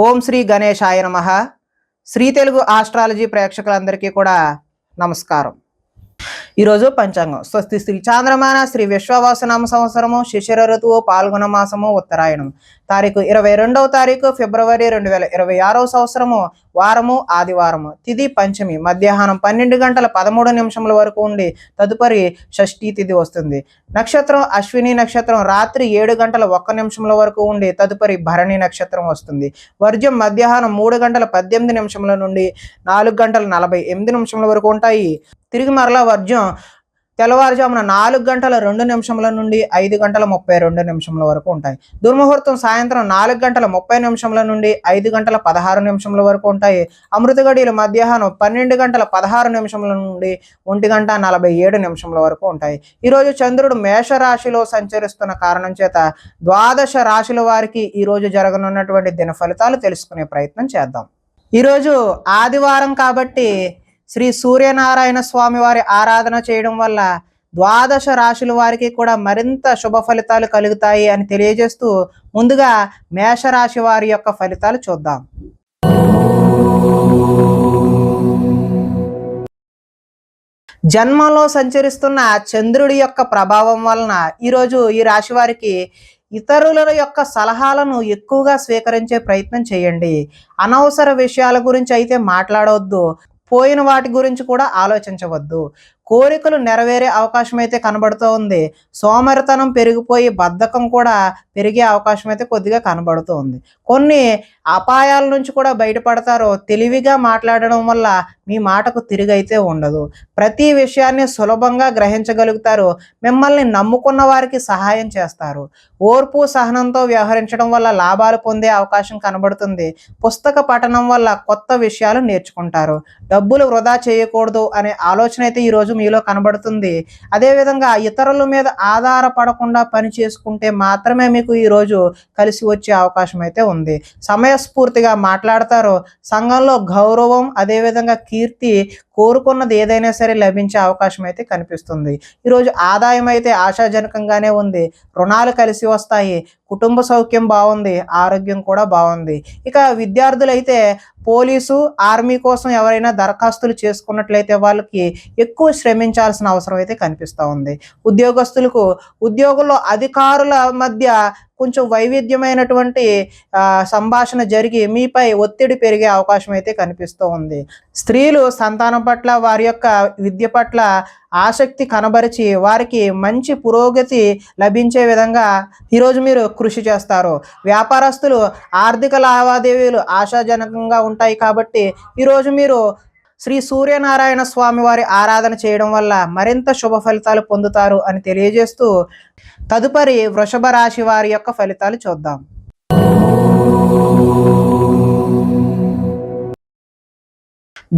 ఓం శ్రీ గణేశాయ నమః. శ్రీ తెలుగు ఆస్ట్రాలజీ ప్రేక్షకులందరికీ కూడా నమస్కారం. ఈరోజు పంచాంగం స్వస్తి శ్రీ చాంద్రమాన శ్రీ విశ్వవాసనామ సంవత్సరము శిశిర ఋతువు పాల్గొన మాసము ఉత్తరాయణం తారీఖు 22వ తారీఖు ఫిబ్రవరి 2026వ సంవత్సరము వారము ఆదివారము తిథి పంచమి మధ్యాహ్నం 12:13 వరకు ఉండి తదుపరి షష్ఠీ తిథి వస్తుంది. నక్షత్రం అశ్విని నక్షత్రం రాత్రి 7:01 వరకు ఉండి తదుపరి భరణి నక్షత్రం వస్తుంది. వర్జ్యం మధ్యాహ్నం 3:18 నుండి 4:48 వరకు ఉంటాయి. తిరిగి మరలా వర్జ్యం తెల్లవారుజామున 4:02 నుండి 5:32 వరకు ఉంటాయి. దుర్ముహూర్తం సాయంత్రం 4:30 నుండి 5:16 వరకు ఉంటాయి. అమృత గడియలు మధ్యాహ్నం 12:16 నుండి 1:47 వరకు ఉంటాయి. ఈరోజు చంద్రుడు మేషరాశిలో సంచరిస్తున్న కారణం చేత ద్వాదశ రాశుల వారికి ఈరోజు జరగనున్నటువంటి దిన ఫలితాలు తెలుసుకునే ప్రయత్నం చేద్దాం. ఈరోజు ఆదివారం కాబట్టి శ్రీ సూర్యనారాయణ స్వామి వారి ఆరాధన చేయడం వల్ల ద్వాదశ రాశుల వారికి కూడా మరింత శుభ ఫలితాలు కలుగుతాయి అని తెలియజేస్తూ ముందుగా మేషరాశి వారి యొక్క ఫలితాలు చూద్దాం. జన్మంలో సంచరిస్తున్న చంద్రుడి యొక్క ప్రభావం వలన ఈరోజు ఈ రాశి వారికి ఇతరుల యొక్క సలహాలను ఎక్కువగా స్వీకరించే ప్రయత్నం చేయండి. అనవసర విషయాల గురించి అయితే మాట్లాడవద్దు. పోయిన వాటి గురించి కూడా ఆలోచించవద్దు. కోరికలు నెరవేరే అవకాశం అయితే కనబడుతూ ఉంది. సోమరితనం పెరిగిపోయి బద్ధకం కూడా పెరిగే అవకాశం అయితే కొద్దిగా కనబడుతూ ఉంది. కొన్ని అపాయాల నుంచి కూడా బయటపడతారు. తెలివిగా మాట్లాడడం వల్ల మీ మాటకు తిరిగైతే ఉండదు. ప్రతి విషయాన్ని సులభంగా గ్రహించగలుగుతారు. మిమ్మల్ని నమ్ముకున్న వారికి సహాయం చేస్తారు. ఓర్పు సహనంతో వ్యవహరించడం వల్ల లాభాలు పొందే అవకాశం కనబడుతుంది. పుస్తక పఠనం వల్ల కొత్త విషయాలు నేర్చుకుంటారు. డబ్బులు వృధా చేయకూడదు అనే ఆలోచన అయితే ఈరోజు మీలో కనబడుతుంది. అదేవిధంగా ఇతరుల మీద ఆధారపడకుండా పని చేసుకుంటే మాత్రమే మీకు ఈరోజు కలిసి వచ్చే అవకాశం అయితే ఉంది. సమయస్ఫూర్తిగా మాట్లాడతారు. సంఘంలో గౌరవం అదేవిధంగా కీర్తి కోరుకున్నది ఏదైనా సరే లభించే అవకాశం అయితే కనిపిస్తుంది. ఈరోజు ఆదాయం అయితే ఆశాజనకంగానే ఉంది. రుణాలు కలిసి వస్తాయి. కుటుంబ సౌఖ్యం బాగుంది. ఆరోగ్యం కూడా బాగుంది. ఇక విద్యార్థులైతే పోలీసు ఆర్మీ కోసం ఎవరైనా దరఖాస్తులు చేసుకున్నట్లయితే వాళ్ళకి ఎక్కువ శ్రమించాల్సిన అవసరం అయితే కనిపిస్తూ ఉంది. ఉద్యోగస్తులకు ఉద్యోగంలో అధికారుల మధ్య కొంచెం వైవిధ్యమైనటువంటి సంభాషణ జరిగి మీపై ఒత్తిడి పెరిగే అవకాశం అయితే కనిపిస్తూ ఉంది. స్త్రీలు సంతానం పట్ల వారి యొక్క విద్య పట్ల ఆసక్తి కనబరిచి వారికి మంచి పురోగతి లభించే విధంగా ఈరోజు మీరు కృషి చేస్తారు. వ్యాపారస్తులు ఆర్థిక లావాదేవీలు ఆశాజనకంగా ఉంటాయి కాబట్టి ఈరోజు మీరు శ్రీ సూర్యనారాయణ స్వామి వారి ఆరాధన చేయడం వల్ల మరింత శుభ ఫలితాలు పొందుతారు అని తెలియజేస్తూ తదుపరి వృషభ రాశి వారి యొక్క ఫలితాలు చూద్దాం.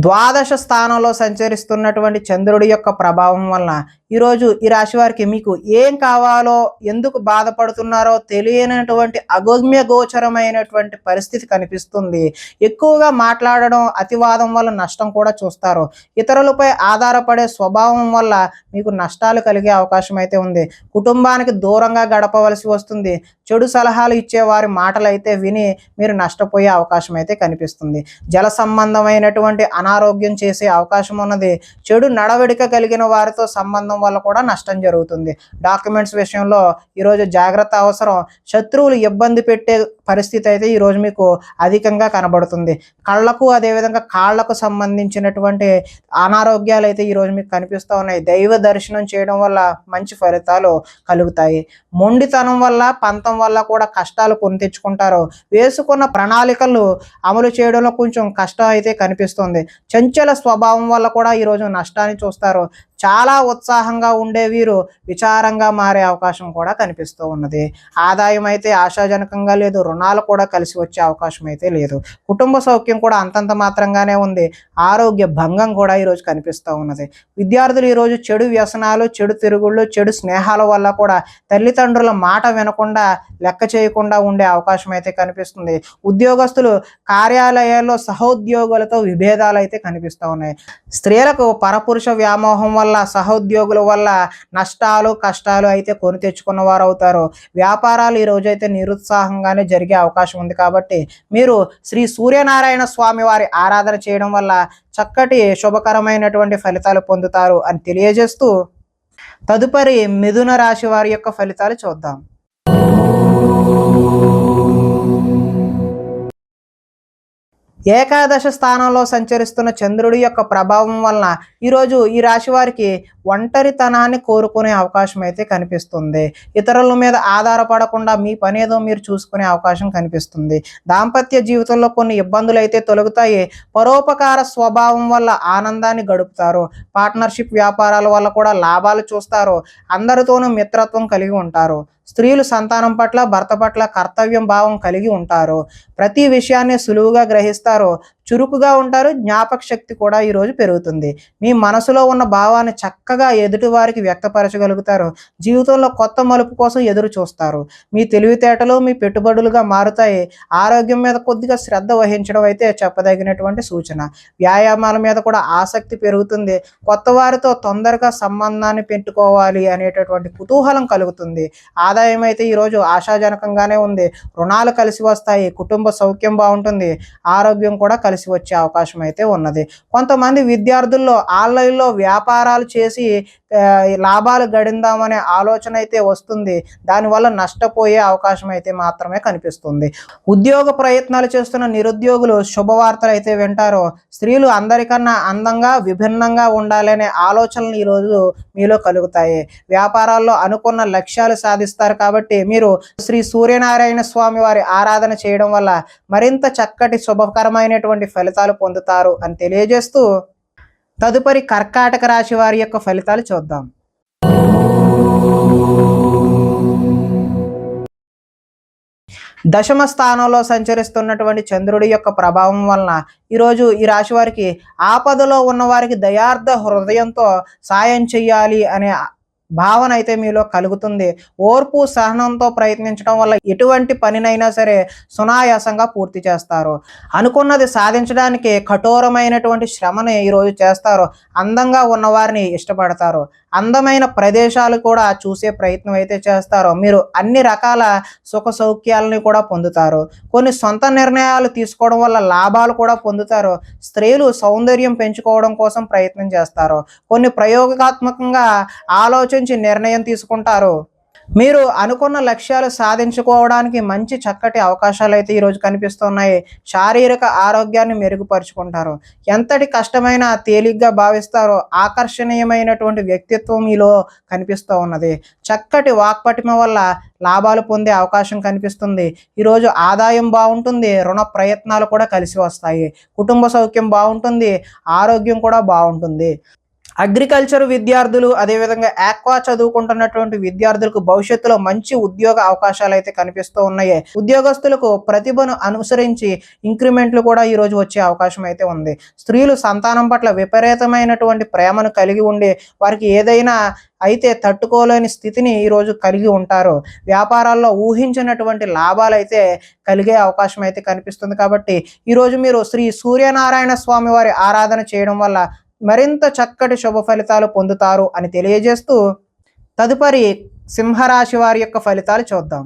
ద్వాదశ స్థానంలో సంచరిస్తున్నటువంటి చంద్రుడి యొక్క ప్రభావం వలన ఈరోజు ఈ రాశి వారికి మీకు ఏం కావాలో ఎందుకు బాధపడుతున్నారో తెలియనటువంటి అగమ్య గోచరమైనటువంటి పరిస్థితి కనిపిస్తుంది. ఎక్కువగా మాట్లాడడం అతివాదం వల్ల నష్టం కూడా చూస్తారు. ఇతరులపై ఆధారపడే స్వభావం వల్ల మీకు నష్టాలు కలిగే అవకాశం అయితే ఉంది. కుటుంబానికి దూరంగా గడపవలసి వస్తుంది. చెడు సలహాలు ఇచ్చే వారి మాటలు అయితే విని మీరు నష్టపోయే అవకాశం అయితే కనిపిస్తుంది. జల సంబంధమైనటువంటి అనారోగ్యం చేసే అవకాశం ఉన్నది. చెడు నడవడిక కలిగిన వారితో సంబంధం వల్ల కూడా నష్టం జరుగుతుంది. డాక్యుమెంట్స్ విషయంలో ఈరోజు జాగ్రత్త అవసరం. శత్రువులు ఇబ్బంది పెట్టే పరిస్థితి అయితే ఈరోజు మీకు అధికంగా కనబడుతుంది. కళ్ళకు అదేవిధంగా కాళ్లకు సంబంధించినటువంటి అనారోగ్యాలు అయితే ఈరోజు మీకు కనిపిస్తూ ఉన్నాయి. దైవ దర్శనం చేయడం వల్ల మంచి ఫలితాలు కలుగుతాయి. మొండితనం వల్ల పంతం వల్ల కూడా కష్టాలు కొని తెచ్చుకుంటారు. వేసుకున్న ప్రణాళికలు అమలు చేయడంలో కొంచెం కష్టం అయితే కనిపిస్తుంది. చంచల స్వభావం వల్ల కూడా ఈరోజు నష్టాన్ని చూస్తారు. చాలా ఉత్సాహంగా ఉండే వీరు విచారంగా మారే అవకాశం కూడా కనిపిస్తూ ఉన్నది. ఆదాయం అయితే ఆశాజనకంగా లేదు. రుణాలు కూడా కలిసి వచ్చే అవకాశం అయితే లేదు. కుటుంబ సౌఖ్యం కూడా అంతంత మాత్రంగానే ఉంది. ఆరోగ్య భంగం కూడా ఈరోజు కనిపిస్తూ ఉన్నది. విద్యార్థులు ఈరోజు చెడు వ్యసనాలు, చెడు తిరుగుళ్ళు, చెడు స్నేహాల వల్ల కూడా తల్లిదండ్రుల మాట వినకుండా లెక్క చేయకుండా ఉండే అవకాశం అయితే కనిపిస్తుంది. ఉద్యోగస్తులు కార్యాలయాల్లో సహోద్యోగులతో విభేదాలు అయితే కనిపిస్తూ ఉన్నాయి. స్త్రీలకు పరపురుష వ్యామోహం వల్ల వల్ల, సహోద్యోగుల వల్ల నష్టాలు కష్టాలు అయితే కొని తెచ్చుకున్న వారు అవుతారు. వ్యాపారాలు ఈ రోజైతే నిరుత్సాహంగానే జరిగే అవకాశం ఉంది. కాబట్టి మీరు శ్రీ సూర్యనారాయణ స్వామి వారి ఆరాధన చేయడం వల్ల చక్కటి శుభకరమైనటువంటి ఫలితాలు పొందుతారు అని తెలియజేస్తూ, తదుపరి మిథున రాశి వారి యొక్క ఫలితాలు చూద్దాం. ఏకాదశ స్థానంలో సంచరిస్తున్న చంద్రుడి యొక్క ప్రభావం వలన ఈరోజు ఈ రాశి వారికి ఒంటరితనాన్ని కోరుకునే అవకాశం అయితే కనిపిస్తుంది. ఇతరుల మీద ఆధారపడకుండా మీ పని ఏదో మీరు చూసుకునే అవకాశం కనిపిస్తుంది. దాంపత్య జీవితంలో కొన్ని ఇబ్బందులు అయితే తొలగుతాయి. పరోపకార స్వభావం వల్ల ఆనందాన్ని గడుపుతారు. పార్ట్నర్షిప్ వ్యాపారాల వల్ల కూడా లాభాలు చూస్తారు. అందరితోనూ మిత్రత్వం కలిగి ఉంటారు. స్త్రీలు సంతానం పట్ల, భర్త పట్ల కర్తవ్యం భావం కలిగి ఉంటారు. ప్రతి విషయాన్ని సులువుగా గ్రహిస్తారు. చురుకుగా ఉంటారు. జ్ఞాపక శక్తి కూడా ఈరోజు పెరుగుతుంది. మీ మనసులో ఉన్న భావాన్ని చక్కగా ఎదుటి వారికి వ్యక్తపరచగలుగుతారు. జీవితంలో కొత్త మలుపు కోసం ఎదురు చూస్తారు. మీ తెలివితేటలు మీ పెట్టుబడులుగా మారుతాయి. ఆరోగ్యం మీద కొద్దిగా శ్రద్ధ వహించడం అయితే చెప్పదగినటువంటి సూచన. వ్యాయామాల మీద కూడా ఆసక్తి పెరుగుతుంది. కొత్త వారితో తొందరగా సంబంధాన్ని పెట్టుకోవాలి అనేటటువంటి కుతూహలం కలుగుతుంది. ఆదాయం అయితే ఈరోజు ఆశాజనకంగానే ఉంది. రుణాలు కలిసి వస్తాయి. కుటుంబ సౌఖ్యం బాగుంటుంది. ఆరోగ్యం కూడా కలిసి వచ్చే అవకాశం అయితే ఉన్నది. కొంతమంది విద్యార్థుల్లో ఆన్లైన్లో వ్యాపారాలు చేసి లాభాలు గడిందామనే ఆలోచన అయితే వస్తుంది. దానివల్ల నష్టపోయే అవకాశం అయితే మాత్రమే కనిపిస్తుంది. ఉద్యోగ ప్రయత్నాలు చేస్తున్న నిరుద్యోగులు శుభవార్తలు అయితే వింటారు. స్త్రీలు అందరికన్నా అందంగా విభిన్నంగా ఉండాలనే ఆలోచనలు ఈరోజు మీలో కలుగుతాయి. వ్యాపారాల్లో అనుకున్న లక్ష్యాలు సాధిస్తారు. కాబట్టి మీరు శ్రీ సూర్యనారాయణ స్వామి వారి ఆరాధన చేయడం వల్ల మరింత చక్కటి శుభకరమైనటువంటి ఫలితాలు పొందుతారు అని తెలియజేస్తూ, తదుపరి కర్కాటక రాశి వారి యొక్క ఫలితాలు చూద్దాం. దశమ స్థానంలో సంచరిస్తున్నటువంటి చంద్రుడి యొక్క ప్రభావం వలన ఈరోజు ఈ రాశి వారికి ఆపదలో ఉన్న వారికి దయార్థ హృదయంతో సాయం చెయ్యాలి అనే భావన అయితే మీలో కలుగుతుంది. ఓర్పు సహనంతో ప్రయత్నించడం వల్ల ఎటువంటి పనినైనా సరే సునాయాసంగా పూర్తి చేస్తారు. అనుకున్నది సాధించడానికి కఠోరమైనటువంటి శ్రమని ఈరోజు చేస్తారు. అందంగా ఉన్నవారిని ఇష్టపడతారు. అందమైన ప్రదేశాలు కూడా చూసే ప్రయత్నం అయితే చేస్తారు. మీరు అన్ని రకాల సుఖ సౌఖ్యాలని కూడా పొందుతారు. కొన్ని సొంత నిర్ణయాలు తీసుకోవడం వల్ల లాభాలు కూడా పొందుతారు. స్త్రీలు సౌందర్యం పెంచుకోవడం కోసం ప్రయత్నం చేస్తారు. కొన్ని ప్రయోగాత్మకంగా ఆలోచించి నిర్ణయం తీసుకుంటారు. మీరు అనుకున్న లక్ష్యాలు సాధించుకోవడానికి మంచి చక్కటి అవకాశాలు అయితే ఈరోజు కనిపిస్తున్నాయి. శారీరక ఆరోగ్యాన్ని మెరుగుపరుచుకుంటారు. ఎంతటి కష్టమైనా తేలిగ్గా భావిస్తారో ఆకర్షణీయమైనటువంటి వ్యక్తిత్వం మీలో కనిపిస్తూ ఉన్నది. చక్కటి వాక్పటిమ వల్ల లాభాలు పొందే అవకాశం కనిపిస్తుంది. ఈరోజు ఆదాయం బాగుంటుంది. రుణ ప్రయత్నాలు కూడా కలిసి వస్తాయి. కుటుంబ సౌఖ్యం బాగుంటుంది. ఆరోగ్యం కూడా బాగుంటుంది. అగ్రికల్చర్ విద్యార్థులు, అదేవిధంగా ఆక్వా చదువుకుంటున్నటువంటి విద్యార్థులకు భవిష్యత్తులో మంచి ఉద్యోగ అవకాశాలు అయితే కనిపిస్తూ ఉన్నాయి. ఉద్యోగస్తులకు ప్రతిభను అనుసరించి ఇంక్రిమెంట్లు కూడా ఈరోజు వచ్చే అవకాశం అయితే ఉంది. స్త్రీలు సంతానం పట్ల విపరీతమైనటువంటి ప్రేమను కలిగి ఉండి వారికి ఏదైనా అయితే తట్టుకోలేని స్థితిని ఈరోజు కలిగి ఉంటారు. వ్యాపారాల్లో ఊహించినటువంటి లాభాలు అయితే కలిగే అవకాశం అయితే కనిపిస్తుంది. కాబట్టి ఈరోజు మీరు శ్రీ సూర్యనారాయణ స్వామి వారి ఆరాధన చేయడం వల్ల మరింత చక్కటి శుభ ఫలితాలు పొందుతారు అని తెలియజేస్తూ, తదుపరి సింహరాశి వారి యొక్క ఫలితాలు చూద్దాం.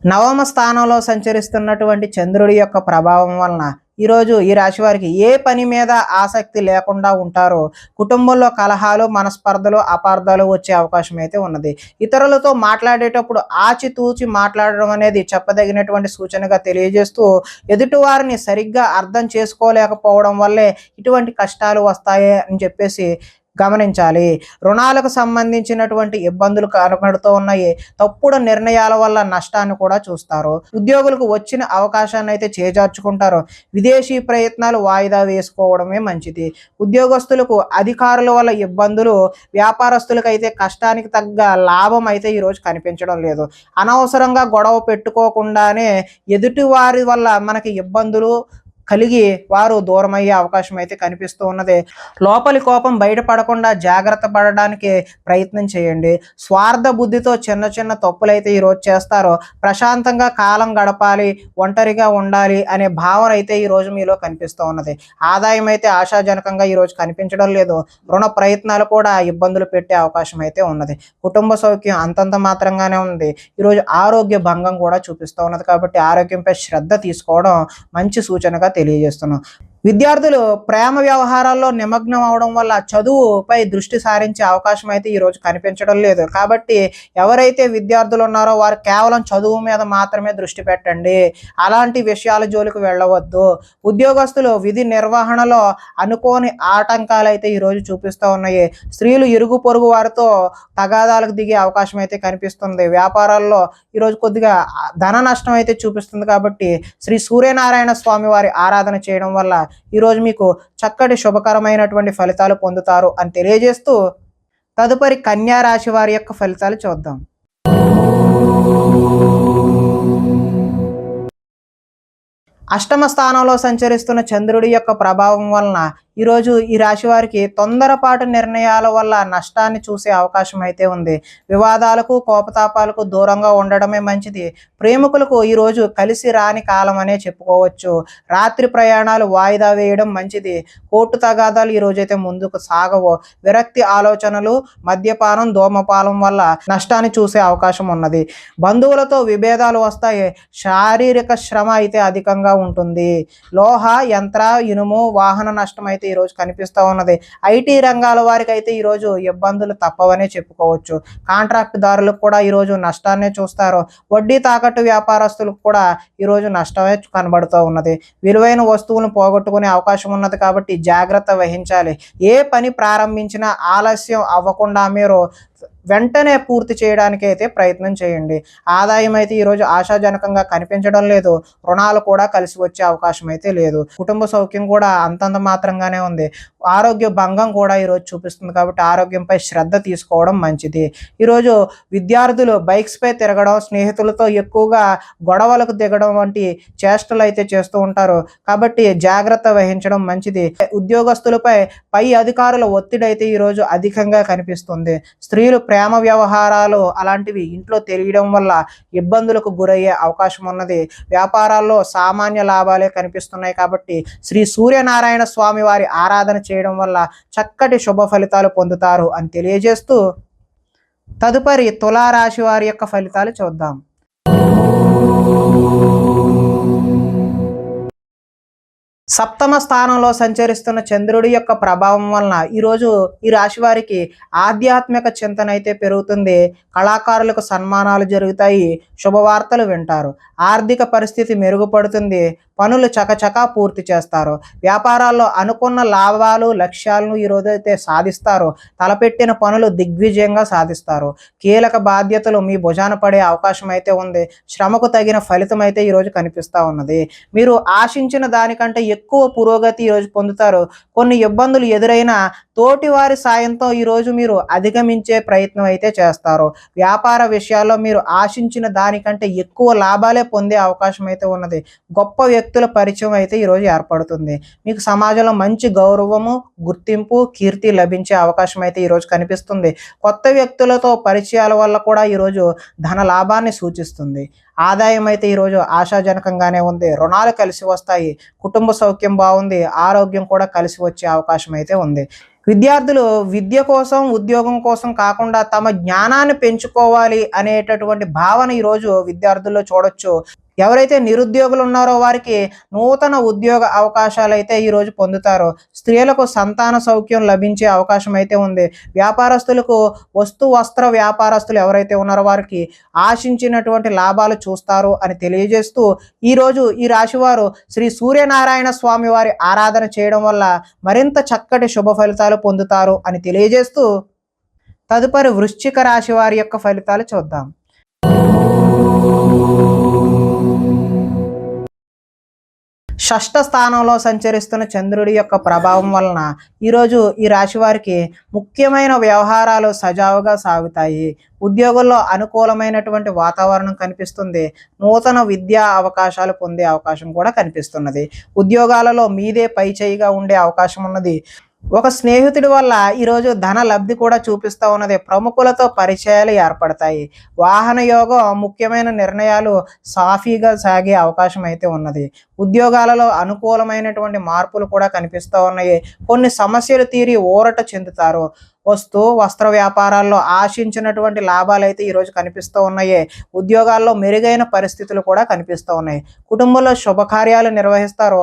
నవమ స్థానంలో సంచరిస్తున్నటువంటి చంద్రుడి యొక్క ప్రభావం వలన ఈరోజు ఈ రాశి వారికి ఏ పని మీద ఆసక్తి లేకుండా ఉంటారో కుటుంబంలో కలహాలు, మనస్పర్ధలు, అపార్థాలు వచ్చే అవకాశం అయితే ఉన్నది. ఇతరులతో మాట్లాడేటప్పుడు ఆచితూచి మాట్లాడడం అనేది చెప్పదగినటువంటి సూచనగా తెలియజేస్తూ, ఎదుటివారిని సరిగ్గా అర్థం చేసుకోలేకపోవడం వల్లే ఇటువంటి కష్టాలు వస్తాయి అని చెప్పేసి గమనించాలి. రుణాలకు సంబంధించినటువంటి ఇబ్బందులు కనబడుతూ ఉన్నాయి. తప్పుడు నిర్ణయాల వల్ల నష్టాన్ని కూడా చూస్తారు. ఉద్యోగులకు వచ్చిన అవకాశాన్ని అయితే చేజార్చుకుంటారు. విదేశీ ప్రయత్నాలు వాయిదా వేసుకోవడమే మంచిది. ఉద్యోగస్తులకు అధికారుల వల్ల ఇబ్బందులు, వ్యాపారస్తులకు అయితే కష్టానికి తగ్గ లాభం అయితే ఈరోజు కనిపించడం లేదు. అనవసరంగా గొడవ పెట్టుకోకుండానే ఎదుటి వారి వల్ల మనకి ఇబ్బందులు కలిగి వారు దూరమయ్యే అవకాశం అయితే కనిపిస్తూ ఉన్నది. లోపలి కోపం బయటపడకుండా జాగ్రత్త పడడానికి ప్రయత్నం చేయండి. స్వార్థ బుద్ధితో చిన్న చిన్న తప్పులైతే ఈరోజు చేస్తారో, ప్రశాంతంగా కాలం గడపాలి, ఒంటరిగా ఉండాలి అనే భావన అయితే ఈరోజు మీలో కనిపిస్తూ ఉన్నది. ఆదాయం అయితే ఆశాజనకంగా ఈరోజు కనిపించడం లేదు. రుణ ప్రయత్నాలు కూడా ఇబ్బందులు పెట్టే అవకాశం అయితే ఉన్నది. కుటుంబ సౌఖ్యం అంతంత మాత్రంగానే ఉంది. ఈరోజు ఆరోగ్య భంగం కూడా చూపిస్తూ ఉన్నది. కాబట్టి ఆరోగ్యంపై శ్రద్ధ తీసుకోవడం మంచి సూచనగా తెలియజేస్తున్నాం. విద్యార్థులు ప్రేమ వ్యవహారాల్లో నిమగ్నం అవడం వల్ల చదువుపై దృష్టి సారించే అవకాశం అయితే ఈరోజు కనిపించడం లేదు. కాబట్టి ఎవరైతే విద్యార్థులు ఉన్నారో వారు కేవలం చదువు మీద మాత్రమే దృష్టి పెట్టండి. అలాంటి విషయాల జోలికి వెళ్ళవద్దు. ఉద్యోగస్తులు విధి నిర్వహణలో అనుకోని ఆటంకాలు అయితే ఈరోజు చూపిస్తూ ఉన్నాయి. స్త్రీలు ఇరుగు పొరుగు వారితో తగాదాలకు దిగే అవకాశం అయితే కనిపిస్తుంది. వ్యాపారాల్లో ఈరోజు కొద్దిగా ధన నష్టం అయితే చూపిస్తుంది. కాబట్టి శ్రీ సూర్యనారాయణ స్వామి వారి ఆరాధన చేయడం వల్ల ఈరోజు మీకు చక్కటి శుభకరమైనటువంటి ఫలితాలు పొందుతారు అని తెలియజేస్తూ, తదుపరి కన్యా రాశి వారి యొక్క ఫలితాలు చూద్దాం. అష్టమ స్థానంలో సంచరిస్తున్న చంద్రుడి యొక్క ప్రభావం వలన ఈరోజు ఈ రాశి వారికి తొందరపాటు నిర్ణయాల వల్ల నష్టాన్ని చూసే అవకాశం అయితే ఉంది. వివాదాలకు కోపతాపాలకు దూరంగా ఉండడమే మంచిది. ప్రేమికులకు ఈరోజు కలిసి రాని కాలం అనే చెప్పుకోవచ్చు. రాత్రి ప్రయాణాలు వాయిదా వేయడం మంచిది. కోర్టు తగాదాలు ఈరోజు అయితే ముందుకు సాగవు. విరక్తి ఆలోచనలు, మద్యపానం, ధూమపానం వల్ల నష్టాన్ని చూసే అవకాశం ఉన్నది. బంధువులతో విభేదాలు వస్తాయి. శారీరక శ్రమ అయితే అధికంగా ఉంటుంది. లోహ, యంత్ర, ఇనుము, వాహన నష్టం అయితే ఈరోజు కనిపిస్తూ ఉన్నది. ఐటీ రంగాల వారికి అయితే ఈరోజు ఇబ్బందులు తప్పవనే చెప్పుకోవచ్చు. కాంట్రాక్ట్ దారులకు కూడా ఈరోజు నష్టాన్నే చూస్తారు. వడ్డీ తాకట్టు వ్యాపారస్తులకు కూడా ఈరోజు నష్టమే కనబడుతూ ఉన్నది. విలువైన వస్తువులను పోగొట్టుకునే అవకాశం ఉన్నది. కాబట్టి జాగ్రత్త వహించాలి. ఏ పని ప్రారంభించినా ఆలస్యం అవ్వకుండా మీరు వెంటనే పూర్తి చేయడానికి అయితే ప్రయత్నం చేయండి. ఆదాయం అయితే ఈరోజు ఆశాజనకంగా కనిపించడం లేదు. రుణాలు కూడా కలిసి వచ్చే అవకాశం అయితే లేదు. కుటుంబ సౌఖ్యం కూడా అంతంత మాత్రంగానే ఉంది. ఆరోగ్య భంగం కూడా ఈరోజు చూపిస్తుంది. కాబట్టి ఆరోగ్యంపై శ్రద్ధ తీసుకోవడం మంచిది. ఈరోజు విద్యార్థులు బైక్స్పై తిరగడం, స్నేహితులతో ఎక్కువగా గొడవలకు దిగడం వంటి చేష్టలు అయితే చేస్తూ ఉంటారు. కాబట్టి జాగ్రత్త వహించడం మంచిది. ఉద్యోగస్తులపై పై అధికారుల ఒత్తిడి అయితే ఈరోజు అధికంగా కనిపిస్తుంది. స్త్రీలు ప్రేమ వ్యవహారాలు అలాంటివి ఇంట్లో తెలియడం వల్ల ఇబ్బందులకు గురయ్యే అవకాశం ఉన్నది. వ్యాపారాల్లో సామాన్య లాభాలే కనిపిస్తున్నాయి. కాబట్టి శ్రీ సూర్యనారాయణ స్వామి వారి ఆరాధన చేయడం వల్ల చక్కటి శుభ ఫలితాలు పొందుతారు అని తెలియజేస్తూ, తదుపరి తులారాశి వారి యొక్క ఫలితాలు చూద్దాం. సప్తమ స్థానంలో సంచరిస్తున్న చంద్రుడి యొక్క ప్రభావం వలన ఈరోజు ఈ రాశి వారికి ఆధ్యాత్మిక చింతన అయితే పెరుగుతుంది. కళాకారులకు సన్మానాలు జరుగుతాయి. శుభవార్తలు వింటారు. ఆర్థిక పరిస్థితి మెరుగుపడుతుంది. పనులు చకచకా పూర్తి చేస్తారు. వ్యాపారాల్లో అనుకున్న లాభాలు, లక్ష్యాలను ఈరోజు అయితే సాధిస్తారు. తలపెట్టిన పనులు దిగ్విజయంగా సాధిస్తారు. కీలక బాధ్యతలు మీ భుజాన పడే అవకాశం అయితే ఉంది. శ్రమకు తగిన ఫలితం అయితే ఈరోజు కనిపిస్తూ ఉన్నది. మీరు ఆశించిన దానికంటే ఎక్కువ పురోగతి ఈరోజు పొందుతారు. కొన్ని ఇబ్బందులు ఎదురైనా తోటి వారి సాయంతో ఈరోజు మీరు అధిగమించే ప్రయత్నం అయితే చేస్తారు. వ్యాపార విషయాల్లో మీరు ఆశించిన దానికంటే ఎక్కువ లాభాలే పొందే అవకాశం అయితే ఉన్నది. గొప్ప వ్యక్తుల పరిచయం అయితే ఈరోజు ఏర్పడుతుంది. మీకు సమాజంలో మంచి గౌరవము, గుర్తింపు, కీర్తి లభించే అవకాశం అయితే ఈరోజు కనిపిస్తుంది. కొత్త వ్యక్తులతో పరిచయాల వల్ల కూడా ఈరోజు ధన లాభాన్ని సూచిస్తుంది. ఆదాయం అయితే ఈరోజు ఆశాజనకంగానే ఉంది. రుణాలు కలిసి వస్తాయి. కుటుంబ సౌఖ్యం బాగుంది. ఆరోగ్యం కూడా కలిసి వచ్చే అవకాశం అయితే ఉంది. విద్యార్థులు విద్య కోసం, ఉద్యోగం కోసం కాకుండా తమ జ్ఞానాన్ని పెంచుకోవాలి అనేటటువంటి భావన ఈరోజు విద్యార్థుల్లో చూడొచ్చు. ఎవరైతే నిరుద్యోగులు ఉన్నారో వారికి నూతన ఉద్యోగ అవకాశాలు అయితే ఈరోజు పొందుతారు. స్త్రీలకు సంతాన సౌఖ్యం లభించే అవకాశం అయితే ఉంది. వ్యాపారస్తులకు వస్త్ర వ్యాపారస్తులు ఎవరైతే ఉన్నారో వారికి ఆశించినటువంటి లాభాలు చూస్తారు అని తెలియజేస్తూ, ఈరోజు ఈ రాశివారు శ్రీ సూర్యనారాయణ స్వామి వారి ఆరాధన చేయడం వల్ల మరింత చక్కటి శుభ ఫలితాలు పొందుతారు అని తెలియజేస్తూ, తదుపరి వృశ్చిక రాశి వారి యొక్క ఫలితాలు చూద్దాం. షష్ఠ స్థానంలో సంచరిస్తున్న చంద్రుడి యొక్క ప్రభావం వలన ఈరోజు ఈ రాశి వారికి ముఖ్యమైన వ్యవహారాలు సజావుగా సాగుతాయి. ఉద్యోగుల్లో అనుకూలమైనటువంటి వాతావరణం కనిపిస్తుంది. నూతన విద్యా అవకాశాలు పొందే అవకాశం కూడా కనిపిస్తున్నది. ఉద్యోగాలలో మీదే పై చేయిగా ఉండే అవకాశం ఉన్నది. ఒక స్నేహితుడి వల్ల ఈరోజు ధన లబ్ధి కూడా చూపిస్తూ ఉన్నది. ప్రముఖులతో పరిచయాలు ఏర్పడతాయి. వాహన యోగం ముఖ్యమైన నిర్ణయాలు సాఫీగా సాగే అవకాశం అయితే ఉన్నది. ఉద్యోగాలలో అనుకూలమైనటువంటి మార్పులు కూడా కనిపిస్తూ ఉన్నాయి. కొన్ని సమస్యలు తీరి ఊరట చెందుతారు. వస్త్ర వ్యాపారాల్లో ఆశించినటువంటి లాభాలు అయితే ఈరోజు కనిపిస్తూ ఉన్నాయి. ఉద్యోగాల్లో మెరుగైన పరిస్థితులు కూడా కనిపిస్తూ ఉన్నాయి. కుటుంబంలో శుభకార్యాలు నిర్వహిస్తారు.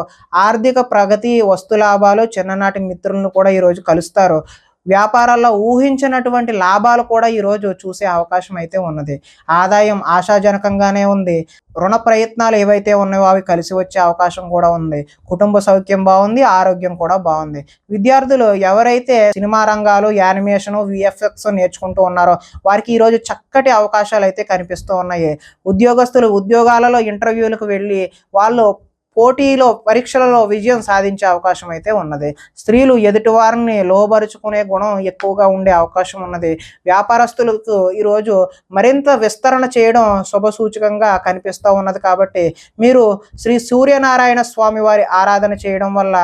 ఆర్థిక ప్రగతి, వస్తు లాభాలు, చిన్ననాటి మిత్రులను కూడా ఈరోజు కలుస్తారు. వ్యాపారాల్లో ఊహించినటువంటి లాభాలు కూడా ఈరోజు చూసే అవకాశం అయితే ఉన్నది. ఆదాయం ఆశాజనకంగానే ఉంది. రుణ ప్రయత్నాలు ఏవైతే ఉన్నాయో అవి కలిసి వచ్చే అవకాశం కూడా ఉంది. కుటుంబ సౌఖ్యం బాగుంది, ఆరోగ్యం కూడా బాగుంది. విద్యార్థులు ఎవరైతే సినిమా రంగాలు, యానిమేషను, విఎఫ్ఎక్స్ నేర్చుకుంటూ ఉన్నారో వారికి ఈరోజు చక్కటి అవకాశాలు అయితే కనిపిస్తూ ఉన్నాయి. ఉద్యోగస్తులు ఉద్యోగాలలో ఇంటర్వ్యూలకు వెళ్ళి వాళ్ళు పోటీలో పరీక్షలలో విజయం సాధించే అవకాశం అయితే ఉన్నది. స్త్రీలు ఎదుటివారిని లోబరుచుకునే గుణం ఎక్కువగా ఉండే అవకాశం ఉన్నది. వ్యాపారస్తులకు ఈరోజు మరింత విస్తరణ చేయడం శుభసూచకంగా కనిపిస్తూ ఉన్నది. కాబట్టి మీరు శ్రీ సూర్యనారాయణ స్వామి వారి ఆరాధన చేయడం వల్ల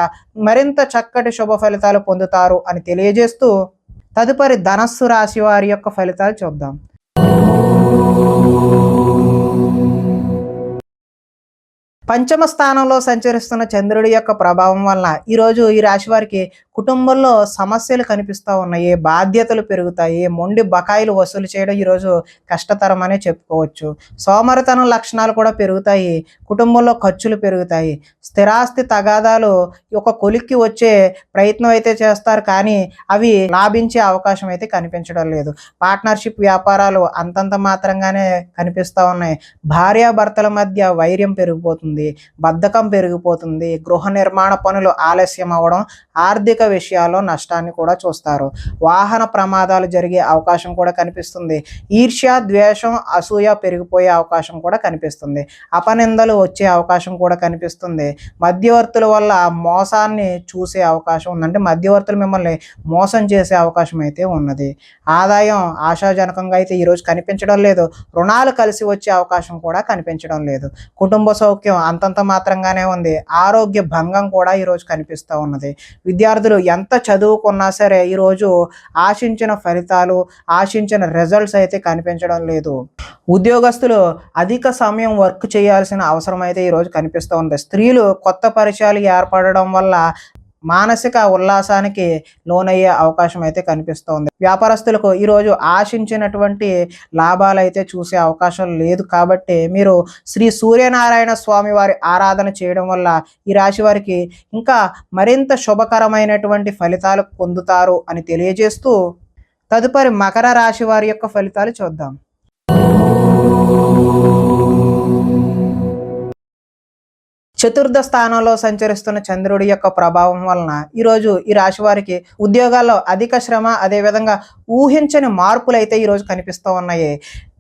మరింత చక్కటి శుభ ఫలితాలు పొందుతారు అని తెలియజేస్తూ తదుపరి ధనస్సు రాశి వారి యొక్క ఫలితాలు చూద్దాం. పంచమ స్థానంలో సంచరిస్తున్న చంద్రుడి యొక్క ప్రభావం వలన ఈరోజు ఈ రాశి వారికి కుటుంబంలో సమస్యలు కనిపిస్తూ ఉన్నాయి. బాధ్యతలు పెరుగుతాయి. మొండి బకాయిలు వసూలు చేయడం ఈరోజు కష్టతరమనే చెప్పుకోవచ్చు. సోమరితనం లక్షణాలు కూడా పెరుగుతాయి. కుటుంబంలో ఖర్చులు పెరుగుతాయి. స్థిరాస్తి తగాదాలు ఒక కొలిక్కి వచ్చే ప్రయత్నం అయితే చేస్తారు, కానీ అవి లాభించే అవకాశం అయితే కనిపించడం లేదు. పార్ట్నర్షిప్ వ్యాపారాలు అంతంత మాత్రంగానే కనిపిస్తూ ఉన్నాయి. భార్యాభర్తల మధ్య వైర్యం పెరిగిపోతుంది. బద్ధకం పెరిగిపోతుంది. గృహ నిర్మాణ పనులు ఆలస్యం అవ్వడం, ఆర్థిక విషయాల్లో నష్టాన్ని కూడా చూస్తారు. వాహన ప్రమాదాలు జరిగే అవకాశం కూడా కనిపిస్తుంది. ఈర్ష్య, ద్వేషం, అసూయ పెరిగిపోయే అవకాశం కూడా కనిపిస్తుంది. అపనిందలు వచ్చే అవకాశం కూడా కనిపిస్తుంది. మధ్యవర్తుల వల్ల మోసాన్ని చూసే అవకాశం ఉందంటే మధ్యవర్తులు మిమ్మల్ని మోసం చేసే అవకాశం అయితే ఉన్నది. ఆదాయం ఆశాజనకంగా అయితే ఈరోజు కనిపించడం లేదు. రుణాలు కలిసి వచ్చే అవకాశం కూడా కనిపించడం లేదు. కుటుంబ సౌఖ్యం అంతంత మాత్రంగానే ఉంది. ఆరోగ్య భంగం కూడా ఈరోజు కనిపిస్తూ ఉన్నది. విద్యార్థులు ఎంత చదువుకున్నా సరే ఈరోజు ఆశించిన ఫలితాలు, ఆశించిన రిజల్ట్స్ అయితే కనిపించడం లేదు. ఉద్యోగస్తులు అధిక సమయం వర్క్ చేయాల్సిన అవసరం అయితే ఈరోజు కనిపిస్తూ ఉంది. స్త్రీలు కొత్త పరిచయాలు ఏర్పడడం వల్ల మానసిక ఉల్లాసానికి లోనయ్యే అవకాశం అయితే కనిపిస్తోంది. వ్యాపారస్తులకు ఈరోజు ఆశించినటువంటి లాభాలు అయితే చూసే అవకాశం లేదు. కాబట్టి మీరు శ్రీ సూర్యనారాయణ స్వామి వారి ఆరాధన చేయడం వల్ల ఈ రాశి వారికి ఇంకా మరింత శుభకరమైనటువంటి ఫలితాలు పొందుతారు అని తెలియజేస్తూ తదుపరి మకర రాశి వారి యొక్క ఫలితాలు చూద్దాం. చతుర్థ స్థానంలో సంచరిస్తున్న చంద్రుడి యొక్క ప్రభావం వలన ఈరోజు ఈ రాశి వారికి ఉద్యోగాల్లో అధిక శ్రమ, అదేవిధంగా ఊహించని మార్పులు అయితే ఈరోజు కనిపిస్తూ ఉన్నాయి.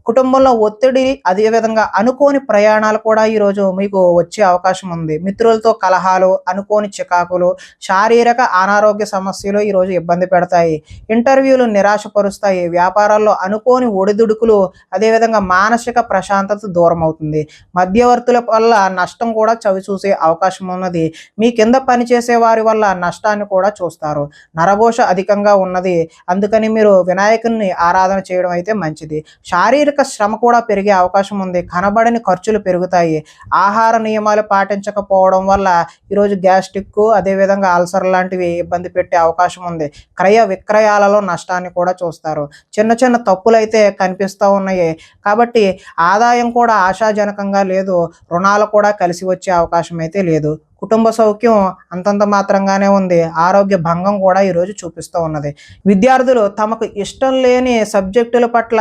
కుటుంబంలో ఒత్తిడి, అదేవిధంగా అనుకోని ప్రయాణాలు కూడా ఈరోజు మీకు వచ్చే అవకాశం ఉంది. మిత్రులతో కలహాలు, అనుకోని చికాకులు, శారీరక అనారోగ్య సమస్యలు ఈరోజు ఇబ్బంది పెడతాయి. ఇంటర్వ్యూలు నిరాశపరుస్తాయి. వ్యాపారాల్లో అనుకోని ఒడిదుడుకులు, అదేవిధంగా మానసిక ప్రశాంతత దూరం అవుతుంది. మధ్యవర్తుల వల్ల నష్టం కూడా చవి చూసే అవకాశం ఉన్నది. మీ కింద పనిచేసే వారి వల్ల నష్టాన్ని కూడా చూస్తారు. నరఘోష అధికంగా ఉన్నది. అందుకని మీరు వినాయకుని ఆరాధన చేయడం అయితే మంచిది. శారీరక శ్రమ కూడా పెరిగే అవకాశం ఉంది. కనబడని ఖర్చులు పెరుగుతాయి. ఆహార నియమాలు పాటించకపోవడం వల్ల ఈరోజు గ్యాస్ట్రిక్, అదేవిధంగా అల్సర్ లాంటివి ఇబ్బంది పెట్టే అవకాశం ఉంది. క్రయ విక్రయాలలో నష్టాన్ని కూడా చూస్తారు. చిన్న చిన్న తప్పులు అయితే కనిపిస్తూ ఉన్నాయి. కాబట్టి ఆదాయం కూడా ఆశాజనకంగా లేదు. రుణాలు కూడా కలిసి వచ్చే అవకాశం అయితే లేదు. కుటుంబ సౌఖ్యం అంతంత మాత్రంగానే ఉంది. ఆరోగ్య భంగం కూడా ఈరోజు చూపిస్తూ ఉన్నది. విద్యార్థులు తమకు ఇష్టం లేని సబ్జెక్టుల పట్ల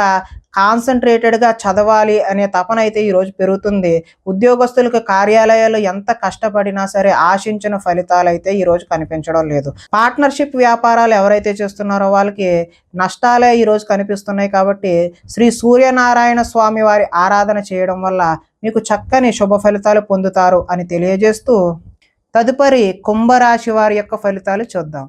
కాన్సన్ట్రేటెడ్గా చదవాలి అనే తపన అయితే ఈరోజు పెరుగుతుంది. ఉద్యోగస్తులకు కార్యాలయాలు ఎంత కష్టపడినా సరే ఆశించిన ఫలితాలు అయితే ఈరోజు కనిపించడం లేదు. పార్ట్నర్షిప్ వ్యాపారాలు ఎవరైతే చేస్తున్నారో వాళ్ళకి నష్టాలే ఈరోజు కనిపిస్తున్నాయి. కాబట్టి శ్రీ సూర్యనారాయణ స్వామి వారి ఆరాధన చేయడం వల్ల మీకు చక్కని శుభ ఫలితాలు పొందుతారు అని తెలియజేస్తూ తదుపరి కుంభరాశి వారి యొక్క ఫలితాలు చూద్దాం.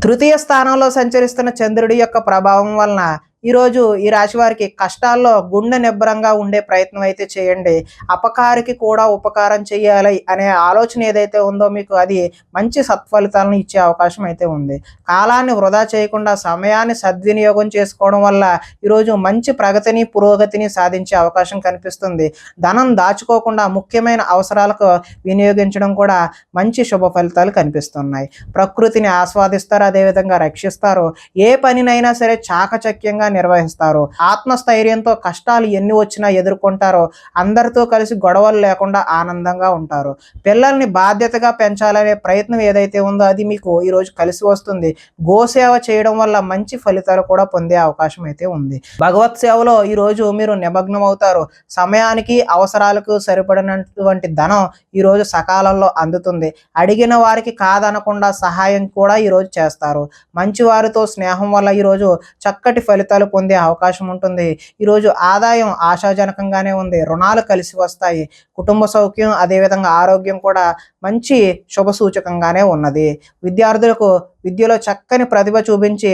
తృతీయ స్థానంలో సంచరిస్తున్న చంద్రుడి యొక్క ప్రభావం వలన ఈరోజు ఈ రాశి వారికి కష్టాల్లో గుండె నిబ్బరంగా ఉండే ప్రయత్నం అయితే చేయండి. అపకారికి కూడా ఉపకారం చేయాలి అనే ఆలోచన ఏదైతే ఉందో మీకు అది మంచి సత్ఫలితాలను ఇచ్చే అవకాశం అయితే ఉంది. కాలాన్ని వృధా చేయకుండా సమయాన్ని సద్వినియోగం చేసుకోవడం వల్ల ఈరోజు మంచి ప్రగతిని పురోగతిని సాధించే అవకాశం కనిపిస్తుంది. ధనం దాచుకోకుండా ముఖ్యమైన అవసరాలకు వినియోగించడం కూడా మంచి శుభ ఫలితాలు కనిపిస్తున్నాయి. ప్రకృతిని ఆస్వాదిస్తారు, అదేవిధంగా రక్షిస్తారు. ఏ పనినైనా సరే చాకచక్యంగా నిర్వహిస్తారు. ఆత్మస్థైర్యంతో కష్టాలు ఎన్ని వచ్చినా ఎదుర్కొంటారో. అందరితో కలిసి గొడవలు లేకుండా ఆనందంగా ఉంటారు. పిల్లల్ని బాధ్యతగా పెంచాలనే ప్రయత్నం ఏదైతే ఉందో అది మీకు ఈరోజు కలిసి వస్తుంది. గోసేవ చేయడం వల్ల మంచి ఫలితాలు కూడా పొందే అవకాశం అయితే ఉంది. భగవత్ సేవలో ఈరోజు మీరు నిమగ్నం అవుతారు. సమయానికి అవసరాలకు సరిపడినటువంటి ధనం ఈరోజు సకాలంలో అందుతుంది. అడిగిన వారికి కాదనకుండా సహాయం కూడా ఈరోజు చేస్తారు. మంచి వారితో స్నేహం వల్ల ఈరోజు చక్కటి ఫలితాలు పొందే అవకాశం ఉంటుంది. ఈరోజు ఆదాయం ఆశాజనకంగానే ఉంది. రుణాలు కలిసి వస్తాయి. కుటుంబ సౌఖ్యం అదేవిధంగా ఆరోగ్యం కూడా మంచి శుభ సూచకంగానే ఉన్నది. విద్యార్థులకు విద్యలో చక్కని ప్రతిభ చూపించి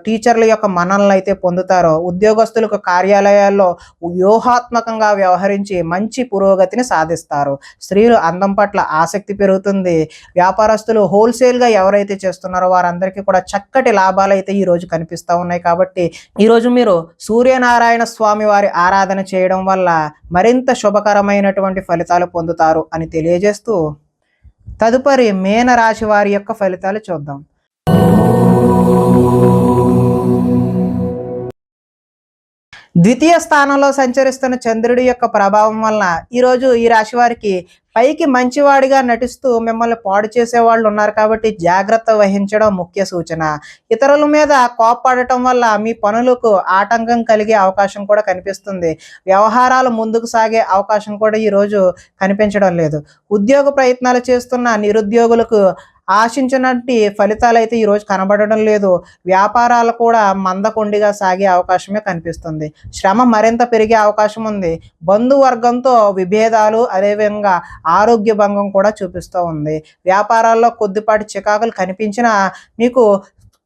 టీచర్ల యొక్క మన్ననలు అయితే పొందుతారో. ఉద్యోగస్తులకు కార్యాలయాల్లో వ్యూహాత్మకంగా వ్యవహరించి మంచి పురోగతిని సాధిస్తారు. స్త్రీలు అందం పట్ల ఆసక్తి పెరుగుతుంది. వ్యాపారస్తులు హోల్సేల్గా ఎవరైతే చేస్తున్నారో వారందరికీ కూడా చక్కటి లాభాలు అయితే ఈరోజు కనిపిస్తూ ఉన్నాయి. కాబట్టి ఈరోజు మీరు సూర్యనారాయణ స్వామి వారి ఆరాధన చేయడం వల్ల మరింత శుభకరమైనటువంటి ఫలితాలు పొందుతారు అని తెలియజేస్తూ తదుపరి మీన రాశి వారి యొక్క ఫలితాలు చూద్దాం. ద్వితీయ స్థానంలో సంచరిస్తున్న చంద్రుడి యొక్క ప్రభావం వలన ఈరోజు ఈ రాశి వారికి పైకి మంచివాడిగా నటిస్తూ మిమ్మల్ని పాడు చేసే వాళ్ళు ఉన్నారు. కాబట్టి జాగ్రత్త వహించడం ముఖ్య సూచన. ఇతరుల మీద కోప్పడటం వల్ల మీ పనులకు ఆటంకం కలిగే అవకాశం కూడా కనిపిస్తుంది. వ్యవహారాలు ముందుకు సాగే అవకాశం కూడా ఈరోజు కనిపించడం లేదు. ఉద్యోగ ప్రయత్నాలు చేస్తున్న నిరుద్యోగులకు ఆశించినటువంటి ఫలితాలు అయితే ఈరోజు కనబడడం లేదు. వ్యాపారాలు కూడా మందకొండిగా సాగే అవకాశమే కనిపిస్తుంది. శ్రమ మరింత పెరిగే అవకాశం ఉంది. బంధువర్గంతో విభేదాలు అదేవిధంగా ఆరోగ్య భంగం కూడా చూపిస్తూ ఉంది. వ్యాపారాల్లో కొద్దిపాటి చికాకులు కనిపించినా మీకు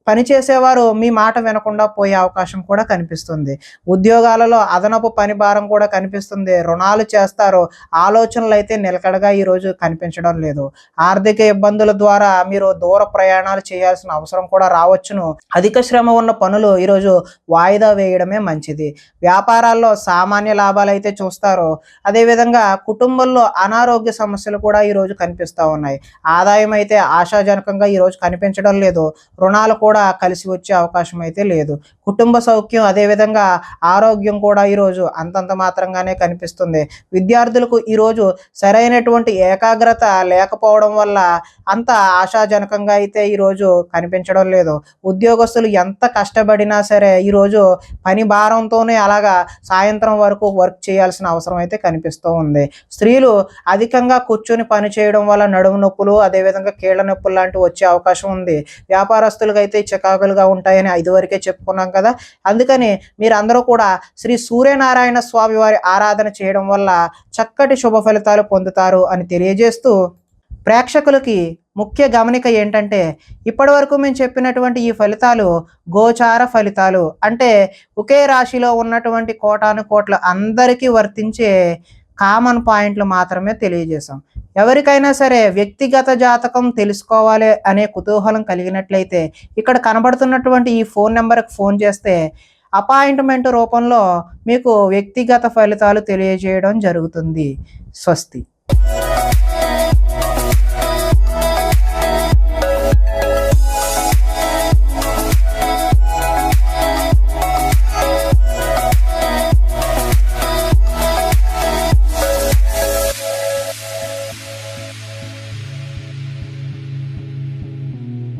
పనిచేసేవారు మీ మాట వినకుండా పోయే అవకాశం కూడా కనిపిస్తుంది. ఉద్యోగాలలో అదనపు పని భారం కూడా కనిపిస్తుంది. రుణాలు చేస్తారు. ఆలోచనలు అయితే నిలకడగా ఈరోజు కనిపించడం లేదు. ఆర్థిక ఇబ్బందుల ద్వారా మీరు దూర ప్రయాణాలు చేయాల్సిన అవసరం కూడా రావచ్చును. అధిక శ్రమ ఉన్న పనులు ఈరోజు వాయిదా వేయడమే మంచిది. వ్యాపారాల్లో సామాన్య లాభాలు అయితే చూస్తారు. అదేవిధంగా కుటుంబంలో అనారోగ్య సమస్యలు కూడా ఈరోజు కనిపిస్తూ ఉన్నాయి. ఆదాయం అయితే ఆశాజనకంగా ఈరోజు కనిపించడం లేదు. రుణాలు కూడా కలిసి వచ్చే అవకాశం అయితే లేదు. కుటుంబ సౌఖ్యం అదేవిధంగా ఆరోగ్యం కూడా ఈరోజు అంతంత మాత్రంగానే కనిపిస్తుంది. విద్యార్థులకు ఈరోజు సరైనటువంటి ఏకాగ్రత లేకపోవడం వల్ల అంత ఆశాజనకంగా అయితే ఈరోజు కనిపించడం లేదు. ఉద్యోగస్తులు ఎంత కష్టపడినా సరే ఈరోజు పని భారంతోనే అలాగా సాయంత్రం వరకు వర్క్ చేయాల్సిన అవసరం అయితే కనిపిస్తూ ఉంది. స్త్రీలు అధికంగా కూర్చొని పని చేయడం వల్ల నడుము నొప్పులు అదేవిధంగా కీళ్ళ నొప్పులు లాంటివి వచ్చే అవకాశం ఉంది. వ్యాపారస్తులకు అయితే చికాకులుగా ఉంటాయని ఇదివరకే చెప్పుకున్నాం కదా. అందుకని మీరందరూ కూడా శ్రీ సూర్యనారాయణ స్వామి వారి ఆరాధన చేయడం వల్ల చక్కటి శుభ ఫలితాలు పొందుతారు అని తెలియజేస్తూ ప్రేక్షకులకి ముఖ్య గమనిక ఏంటంటే ఇప్పటి వరకు మేము చెప్పినటువంటి ఈ ఫలితాలు గోచార ఫలితాలు, అంటే ఒకే రాశిలో ఉన్నటువంటి కోటాను కోట్ల అందరికీ వర్తించే కామన్ పాయింట్లు మాత్రమే తెలియజేశాం. ఎవరికైనా సరే వ్యక్తిగత జాతకం తెలుసుకోవాలి అనే కుతూహలం కలిగినట్లయితే ఇక్కడ కనబడుతున్నటువంటి ఈ ఫోన్ నెంబర్కి ఫోన్ చేస్తే అపాయింట్మెంట్ రూపంలో మీకు వ్యక్తిగత ఫలితాలు తెలియజేయడం జరుగుతుంది. స్వస్తి.